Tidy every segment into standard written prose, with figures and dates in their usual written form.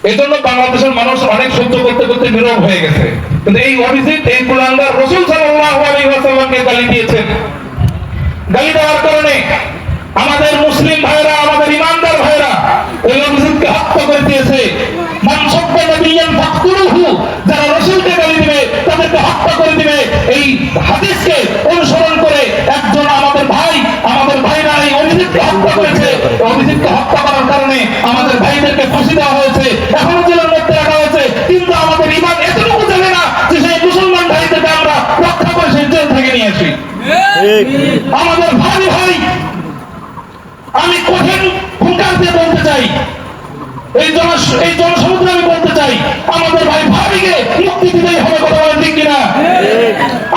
এই জন্য বাংলাদেশের মানুষ অনেক সহ্য করতে করতে নীরব হয়ে গেছে। কিন্তু এই অভিজিৎ, এই কুলাঙ্গার রাসূল সাল্লাল্লাহু আলাইহি ওয়াসাল্লামকে গালি দিয়েছেন। গালি দেওয়ার কারণে আমাদের মুসলিম ভাইরা, আমাদের ইমানদার ভাইরা এই অভিজিৎকে হত্যা করে দিয়েছে। মান সাব্বা নাবিয়্যান ফাকতুলুহু, যারা রাসূলকে গালি দিবে তাদেরকে হত্যা করে দিবে। এই হাদিসকে অনুসরণ করে একজন আমাদের ভাইরা এই অভিজিৎকে হত্যা করেছে। অভিজিৎকে হত্যা করার কারণে আমাদের ভাইদেরকে ফাঁসি দেওয়া হয়েছে, এখনো জেলের মধ্যে রাখা হয়েছে। কিন্তু আমাদের ইমান এতটুকু জানে না যে সেই মুসলমান ভাইদেরকে আমরা রক্ষা করে সেই জেল থেকে নিয়ে আসি। আমাদের ভাই, আমি কঠিন হুঙ্কার দিয়ে বলতে চাই, এই জনসমুদ্রে আমি বলতে চাই, আমাদের ভাই ভাবিকে মুক্তি দিতেই হবে। কথা বলেন ঠিক কিনা?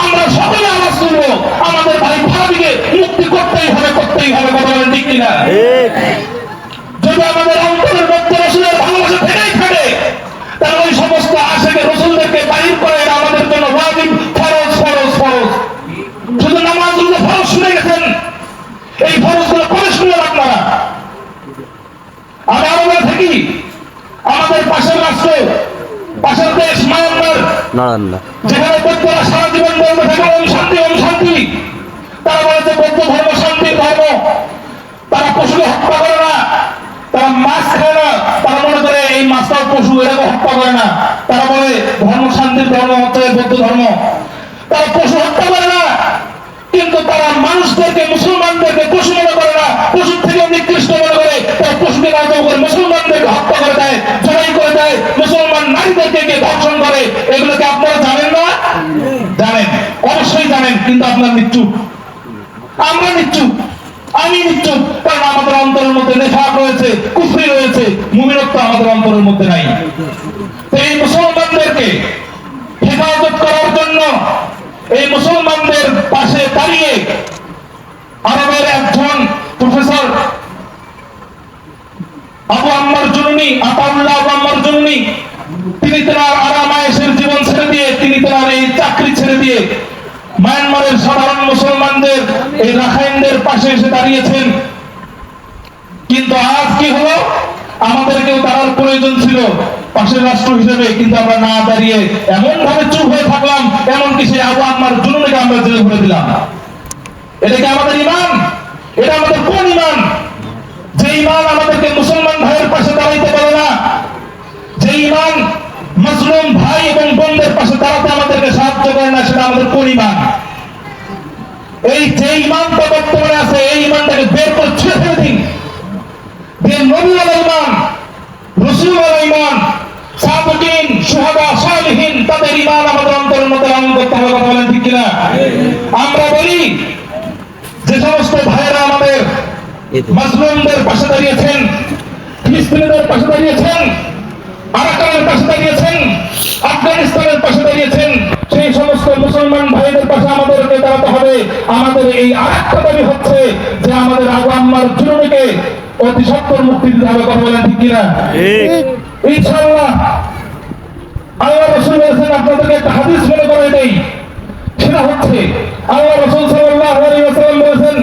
আমরা সকলে আওয়াজ তুলবো, আমাদের ভাই ভাবিকে মুক্তি করতেই হবে। কথা বলেন ঠিক কিনা? যদি আমাদের অন্তরের মধ্যে রাসূলের ভালোবাসা থেকেই থাকে, তাহলে ওই সমস্ত আশিকে রাসূলদেরকে বাহির করে এটা আমাদের জন্য ওয়াজিব, ফরজ। শুধু নামাজগুলো ফরজ শুনে গেছেন, এই ফরজগুলো করে শুনলেন আপনারা। আমি আরো বলে থাকি, আমাদের পাশের রাষ্ট্র, পাশের দেশ মায়ানমার, যেখানে বৌদ্ধরা সারা জীবন বলতে থাকে ওম শান্তি। তারা বলেছে বৌদ্ধ ধর্ম শান্তির ধর্ম। তারা পশুকে হত্যা করে না, তারা মাছ খায় না, তারা মনে করে এই মাছটাও পশু, এটাকে হত্যা করে না। তারা বলে ধর্ম শান্তির ধর্ম হচ্ছে বৌদ্ধ ধর্ম। তারা পশু হত্যা করে না, কিন্তু তারা মানুষদেরকে, মুসলমানদেরকে পশু মনে করে না, পশুর থেকে নিকৃষ্ট মনে করে। তারা পশুকে রাজা করে মুসলমানদেরকে হত্যা করে দেয়, জবাই করে দেয়, মুসলমান নারীদেরকে ধর্ষণ করে। এগুলোকে আপনারা জানেন না? জানেন, অবশ্যই জানেন, কিন্তু আপনারা নিশ্চুপ। আমরা নিশ্চুপ, আমি নিশ্চুপ, কারণ আমাদের অন্তরের মধ্যে নেফাক রয়েছে, কুফরি রয়েছে, মুমিনত্ব আমাদের অন্তরের মধ্যে নাই। এই মুসলমানদেরকে হেফাজত করার জন্য, এই মুসলমানদের পাশে দাঁড়িয়ে আরবের একজন প্রফেসর আবু আম্মার জুনুনি, তিনি তার আরাম আয়েশের জীবন ছেড়ে দিয়ে, তিনি তার এই চাকরি ছেড়ে দিয়ে মায়ানমারের সাধারণ মুসলমানদের, এই রাখাইনদের পাশে এসে দাঁড়িয়েছেন। কিন্তু আজ কি হলো, আমাদেরকেও দাঁড়ার প্রয়োজন ছিল পাশের রাষ্ট্র হিসেবে, কিন্তু আমরা না দাঁড়িয়ে এমন ভাবে চুপ হয়ে থাকলাম, এমনকি সেই আবু আম্মার জুনুনিকে আমরা জেলে ভরে দিলাম। এটা কি আমাদের ইমান? এটা আমাদের কোন ইমান? যে ইমান আমাদেরকে মুসলমান ভাইয়ের পাশে দাঁড়াইতে পারে না, যে ইমান মুসলিম ভাই এবং বোনদের পাশে দাঁড়াতে আমাদেরকে সাহায্য করে না, সেটা আমাদের কোন ইমান? এই যে ইমানটা বর্তমানে আছে, এই ইমানটাকে বের করে ছুঁড়ে ফেলে দিন। যে নবীওয়ালা ইমান, রাসূলওয়ালা ইমান, সাহাবাগণ, শুহাদা, সালেহীন, তাদের ইমান আমাদের অন্তরের মধ্যে লালন করতে হবে। কথা বলেন ঠিক কিনা? আমরা বলি, যে সমস্ত ভাইয়েরা আমাদের মুসলিমদের পাশে দাঁড়িয়েছেন, ফিলিস্তিনিদের পাশে দাঁড়িয়েছেন, আরাকানের পাশে দাঁড়িয়েছেন, আফগানিস্তানের পাশে দাঁড়িয়েছেন, সেই সমস্ত মুসলমান ভাইদের পাশে আমাদেরকে দাঁড়াতে হবে। আমাদের এই আরেকটা দাবি হচ্ছে যে আমাদের আবু আম্মার জুনুনিকে অতি সত্বর মুক্তি দিতে হবে। কথা বলেন ঠিক কিনা? ইনশাআল্লাহ। আল্লাহ রাসূল বলেছেন, আপনাদেরকে একটা হাদিস মনে করে দেই, সেটা হচ্ছে আল্লাহ রাসূল সাল্লাল্লাহু আলাইহি ওয়াসাল্লাম বলেছেন,